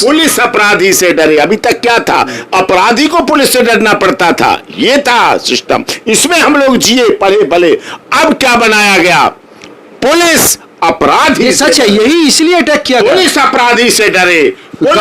Police अपराधी से डरे। अभी तक क्या था, अपराधी को पुलिस से डरना पड़ता था, ये था सिस्टम, इसमें हम लोग जिए पढ़े भले। अब क्या बनाया गया, पुलिस अपराधी, सच है, यही इसलिए अटैक किया गया। पुलिस अपराधी से डरे, पुलिस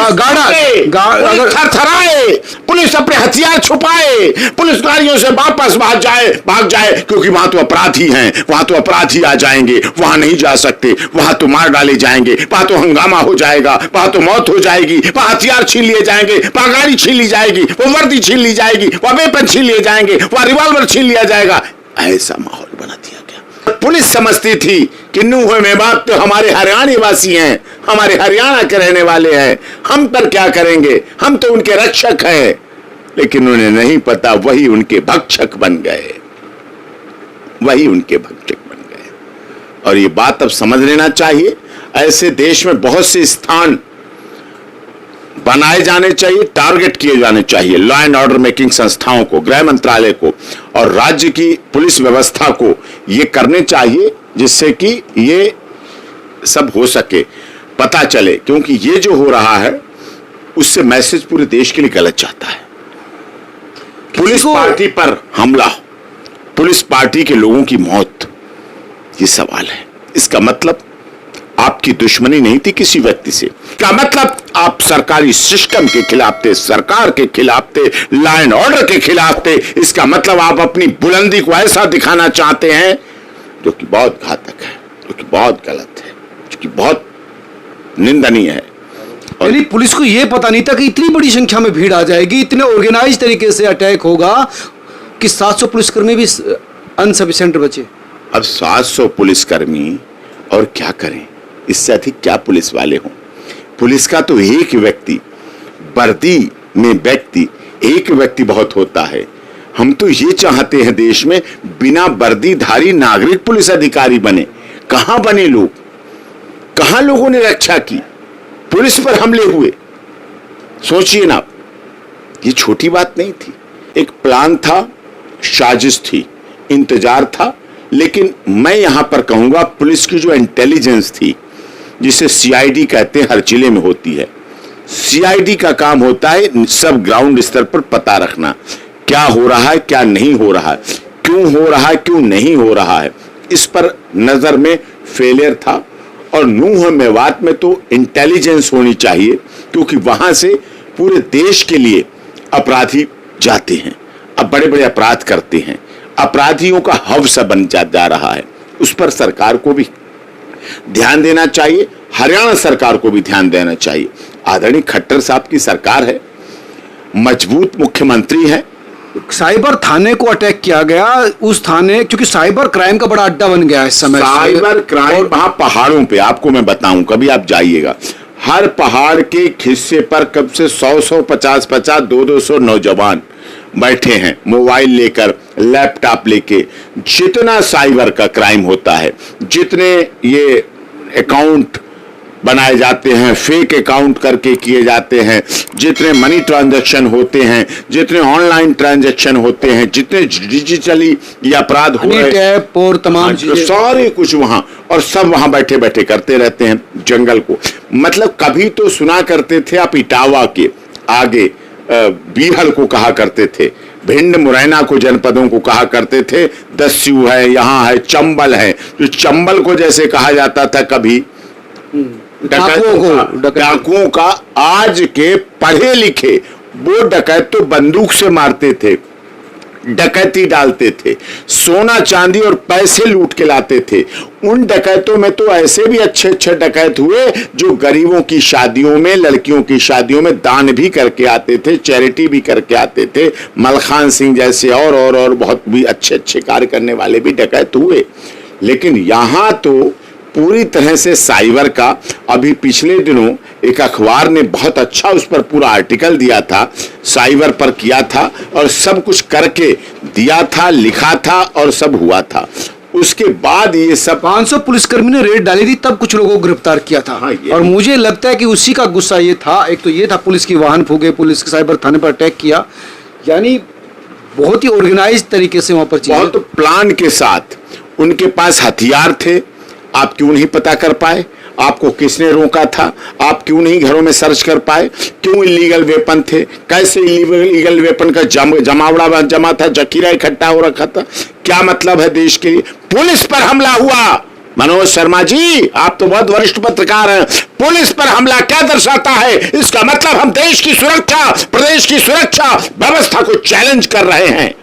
थरथराए, पुलिस अपने हथियार छुपाए, पुलिस गाड़ियों से वापस भाग जाए क्योंकि वहां तो अपराधी हैं, वहां तो अपराधी आ जाएंगे, वहां नहीं जा सकते, वहां तो मार डाले जाएंगे, वहां तो हंगामा हो जाएगा, वहां तो मौत हो जाएगी, वहां हथियार छीन लिए जाएंगे, वहां गाड़ी छीन ली जाएगी, वो वर्दी छीन ली जाएगी, वहां वेपन छीन लिए जाएंगे, वहां रिवॉल्वर छीन लिया जाएगा। ऐसा माहौल बना दिया गया। पुलिस समझती थी कि नूह मेवात तो हमारे हरियाणा वासी हैं, हमारे हरियाणा के रहने वाले हैं, हम पर क्या करेंगे, हम तो उनके रक्षक हैं। लेकिन उन्हें नहीं पता वही उनके भक्षक बन गए, वही उनके भक्षक बन गए। और ये बात अब समझ लेना चाहिए। ऐसे देश में बहुत से स्थान बनाए जाने चाहिए, टारगेट किए जाने चाहिए लॉ एंड ऑर्डर मेकिंग संस्थाओं को, गृह मंत्रालय को और राज्य की पुलिस व्यवस्था को ये करने चाहिए जिससे कि ये सब हो सके, पता चले। क्योंकि ये जो हो रहा है उससे मैसेज पूरे देश के लिए गलत जाता है। पुलिस पार्टी पर हमला, पुलिस पार्टी के लोगों की मौत, ये सवाल है। इसका मतलब आपकी दुश्मनी नहीं थी किसी व्यक्ति से, क्या मतलब आप सरकारी सिस्टम के खिलाफ थे, सरकार के खिलाफ थे, लॉ एंड ऑर्डर के खिलाफ थे। इसका मतलब आप अपनी बुलंदी को ऐसा दिखाना चाहते हैं जो कि बहुत घातक है, जो कि बहुत गलत है, जो कि बहुत निंदनीय है। और पुलिस को यह पता नहीं था कि इतनी बड़ी संख्या में भीड़ आ जाएगी, इतने ऑर्गेनाइज तरीके से अटैक होगा कि 700 पुलिसकर्मी भी अनसफिशिएंट बचे। अब 700 पुलिसकर्मी और क्या करें, इससे अधिक क्या पुलिस वाले हों। पुलिस का तो एक व्यक्ति, वर्दी में व्यक्ति, एक व्यक्ति बहुत होता है। हम तो ये चाहते हैं देश में बिना वर्दीधारी नागरिक पुलिस अधिकारी बने। कहां बने लोग, कहां लोगों ने रक्षा की, पुलिस पर हमले हुए। सोचिए ना, ये छोटी बात नहीं थी। एक प्लान था, साजिश थी, इंतजार था। लेकिन मैं यहां पर कहूंगा पुलिस की जो इंटेलिजेंस थी, जिसे सीआईडी कहते हैं, हर जिले में होती है। सीआईडी का काम होता है सब ग्राउंड स्तर पर पता रखना, क्या हो रहा है, क्या नहीं हो रहा है, क्यों हो रहा है, क्यों नहीं हो रहा है। इस पर नजर में फेलियर था। और नूह मेवात में तो इंटेलिजेंस होनी चाहिए, क्योंकि वहां से पूरे देश के लिए अपराधी जाते हैं, अब बड़े बड़े अपराध करते हैं, अपराधियों का हब सा बन जा रहा है। उस पर सरकार को भी ध्यान देना चाहिए, हरियाणा सरकार को भी ध्यान देना चाहिए। आदरणीय खट्टर साहब की सरकार है, मजबूत मुख्यमंत्री है। साइबर थाने को अटैक किया गया, उस थाने, क्योंकि साइबर क्राइम का बड़ा अड्डा बन गया है इस समय। साइबर क्राइम वहां पहाड़ों पे, आपको मैं बताऊं, कभी आप जाइएगा, हर पहाड़ के हिस्से पर कब से 100 50 200 नौजवान बैठे हैं, मोबाइल लेकर, लैपटॉप लेके। जितना साइबर का क्राइम होता है, जितने ये अकाउंट बनाए जाते हैं, फेक अकाउंट करके किए जाते हैं, जितने मनी ट्रांजैक्शन होते हैं, जितने ऑनलाइन ट्रांजैक्शन होते हैं, जितने डिजिटली ये अपराध हो रहे हैं और तमाम सारे कुछ वहां, और सब वहां बैठे बैठे करते रहते हैं जंगल को। मतलब कभी तो सुना करते थे आप इटावा के आगे बीहड़ को कहा करते थे, भिंड मुरैना को जनपदों को कहा करते थे दस्यू है, यहाँ है चंबल है। जो चंबल को जैसे कहा जाता था कभी डाकुओं का, आज के पढ़े लिखे वो डकैत तो बंदूक से मारते थे, डकैती डालते थे, सोना चांदी और पैसे लूट के लाते थे। उन डकैतों में तो ऐसे भी अच्छे अच्छे डकैत हुए जो गरीबों की शादियों में, लड़कियों की शादियों में दान भी करके आते थे, चैरिटी भी करके आते थे। मलखान सिंह जैसे और बहुत भी अच्छे अच्छे कार्य करने वाले भी डकैत हुए। लेकिन यहाँ तो पूरी तरह से साइबर का, अभी पिछले दिनों एक अखबार ने बहुत अच्छा उस पर पूरा आर्टिकल दिया था, साइबर पर किया था और सब कुछ करके दिया था, लिखा था और सब हुआ था। उसके बाद ये सब 500 पुलिसकर्मी ने रेड डाली थी, तब कुछ लोगों को गिरफ्तार किया था। हाँ, और मुझे लगता है कि उसी का गुस्सा ये था, एक तो ये था पुलिस की वाहन फूके, पुलिस के साइबर थाने पर अटैक किया, यानी बहुत ही ऑर्गेनाइज तरीके से वहां पर बहुत प्लान के साथ। उनके पास हथियार थे, आप क्यों नहीं पता कर पाए? आपको किसने रोका था? आप क्यों नहीं घरों में सर्च कर पाए? क्यों इलीगल वेपन थे? कैसे इलीगल वेपन का जमावड़ा जमा था, जखीरा इकट्ठा हो रखा था? क्या मतलब है देश के लिए? पुलिस पर हमला हुआ। मनोज शर्मा जी, आप तो बहुत वरिष्ठ पत्रकार हैं। पुलिस पर हमला क्या दर्शाता है? इसका मतलब हम देश की सुरक्षा, प्रदेश की सुरक्षा व्यवस्था को चैलेंज कर रहे हैं,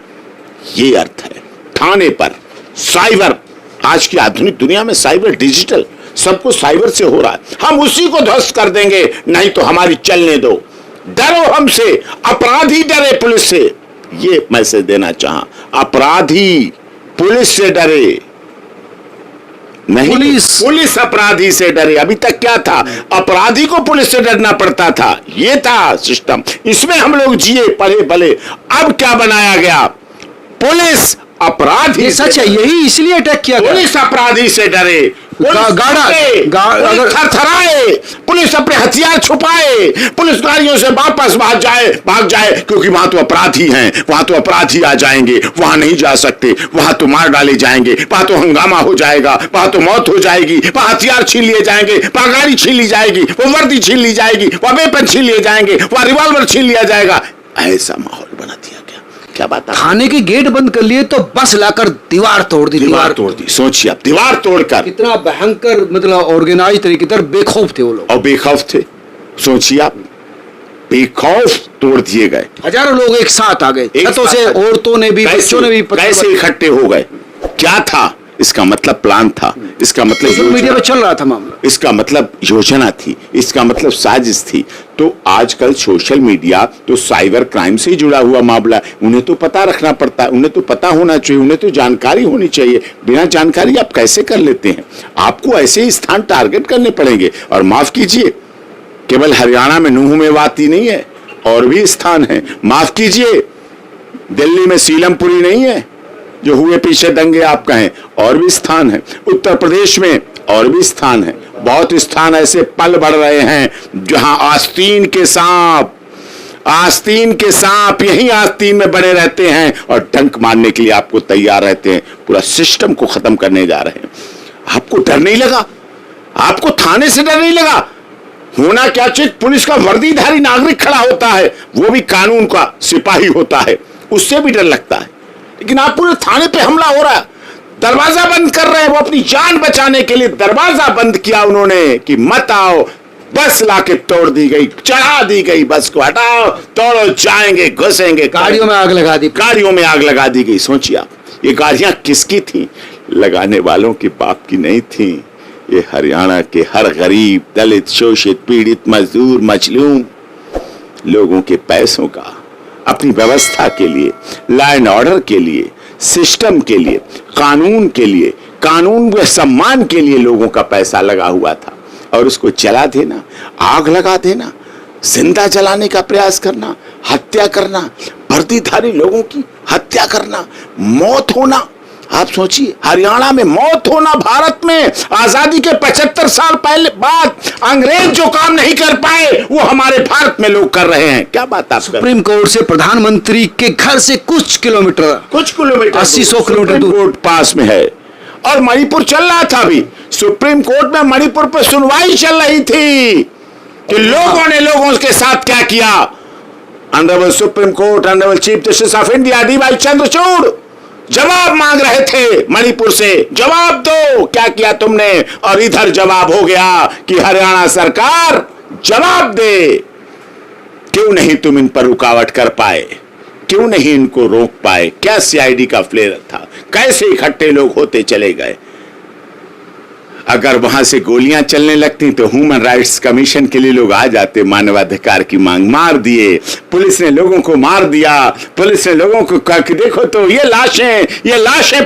ये अर्थ है। थाने पर साइबर, आज की आधुनिक दुनिया में साइबर डिजिटल, सब कुछ साइबर से हो रहा है। हम उसी को ध्वस्त कर देंगे, नहीं तो हमारी चलने दो। डरो हमसे, अपराधी डरे पुलिस से, ये मैसेज देना चाहा। अपराधी पुलिस से डरे नहीं, पुलिस अपराधी से डरे। अभी तक क्या था? अपराधी को पुलिस से डरना पड़ता था, ये था सिस्टम। इसमें हम लोग जिए पढ़े भले। अब क्या बनाया गया? पुलिस अपराधी, सच है, यही इसलिए अटैक किया गया। पुलिस अपराधी से डरे, पुलिस थरथराए, पुलिस अपने हथियार छुपाए, पुलिस गाड़ियों से वापस भाग जाए, क्योंकि वहां तो अपराधी हैं, वहां तो अपराधी आ जाएंगे, वहां नहीं जा सकते, वहां तो मार डाले जाएंगे, वहां तो हंगामा हो जाएगा, वहां तो मौत हो जाएगी, वहां हथियार छीन लिए जाएंगे, वहां गाड़ी छीन ली जाएगी, वो वर्दी छीन ली जाएगी, वहां वेपन छीन लिए जाएंगे, वहां रिवॉल्वर छीन लिया जाएगा। ऐसा माहौल बना दिया गया। क्या बात है? थाने के गेट बंद कर लिए तो बस लाकर दीवार तोड़ दी। सोचिए आप, दीवार तोड़कर। कितना भयंकर, मतलब ऑर्गेनाइज तरीके से बेखौफ थे वो लोग। और बेखौफ थे, सोचिए आप, बेखौफ तोड़ दिए गए। हजारों लोग एक साथ आ गए, छतों से, औरतों ने भी, बच्चों ने भी। कैसे इकट्ठे हो गए? क्या था इसका मतलब? प्लान था, इसका मतलब मीडिया में चल रहा था मामला, इसका मतलब योजना थी, इसका मतलब साजिश थी। तो आजकल सोशल मीडिया तो साइबर क्राइम से जुड़ा हुआ मामला, उन्हें तो पता रखना पड़ता है, उन्हें तो पता होना चाहिए, उन्हें तो जानकारी होनी चाहिए। बिना जानकारी आप कैसे कर लेते हैं? आपको ऐसे स्थान टारगेट करने पड़ेंगे। और माफ कीजिए, केवल हरियाणा में नूह मेवाती नहीं है, और भी स्थान है। माफ कीजिए, दिल्ली में सीलमपुरी नहीं है जो हुए पीछे दंगे आप कहें, और भी स्थान है। उत्तर प्रदेश में और भी स्थान है। बहुत स्थान ऐसे पल बढ़ रहे हैं जहां आस्तीन के सांप यही आस्तीन में बने रहते हैं और डंक मारने के लिए आपको तैयार रहते हैं। पूरा सिस्टम को खत्म करने जा रहे हैं। आपको डर नहीं लगा? आपको थाने से डर नहीं लगा? होना क्या चाहिए? पुलिस का वर्दीधारी नागरिक खड़ा होता है, वो भी कानून का सिपाही होता है, उससे भी डर लगता है। लेकिन आप पूरे थाने पे हमला हो रहा है, दरवाजा बंद कर रहे हैं। वो अपनी जान बचाने के लिए दरवाजा बंद किया उन्होंने कि मत आओ। बस लाके तोड़ दी गई, चढ़ा दी गई, बस को हटाओ, तोड़ो, जाएंगे, घुसेंगे। गाड़ियों में आग लगा दी, गाड़ियों में आग लगा दी गई। सोचिए आप, ये गाड़ियां किसकी थी? लगाने वालों के बाप की नहीं थी। ये हरियाणा के हर गरीब, दलित, शोषित, पीड़ित, मजदूर, मजलूम लोगों के पैसों का, अपनी व्यवस्था के लिए, लॉ एंड ऑर्डर के लिए, सिस्टम के लिए, कानून के लिए, कानून व सम्मान के लिए लोगों का पैसा लगा हुआ था। और उसको जला देना, आग लगा देना, जिंदा जलाने का प्रयास करना, हत्या करना, वर्दीधारी लोगों की हत्या करना, मौत होना। आप सोचिए, हरियाणा में मौत होना। भारत में आजादी के 75 साल पहले बाद अंग्रेज जो काम नहीं कर पाए वो हमारे भारत में लोग कर रहे हैं। क्या बात आप? सुप्रीम कोर्ट से प्रधानमंत्री के घर से कुछ किलोमीटर 80-100 किलोमीटर दूर पास में है। और मणिपुर चल रहा था अभी, सुप्रीम कोर्ट में मणिपुर पर सुनवाई चल रही थी कि लोगों ने लोगों के साथ क्या किया। Honourable supreme court, honourable chief justice of India D.Y.. Chandrachud जवाब मांग रहे थे मणिपुर से, जवाब दो, क्या किया तुमने? और इधर जवाब हो गया कि हरियाणा सरकार जवाब दे। क्यों नहीं तुम इन पर रुकावट कर पाए? क्यों नहीं इनको रोक पाए? क्या सीआईडी का फ्लेयर था? कैसे इकट्ठे लोग होते चले गए? अगर वहां से गोलियां चलने लगती तो ह्यूमन राइट्स कमीशन के लिए लोग आ जाते, मानवाधिकार की मांग। मार दिए, पुलिस ने लोगों को मार दिया। पुलिस ने लोगों को कहा कि देखो तो ये लाशें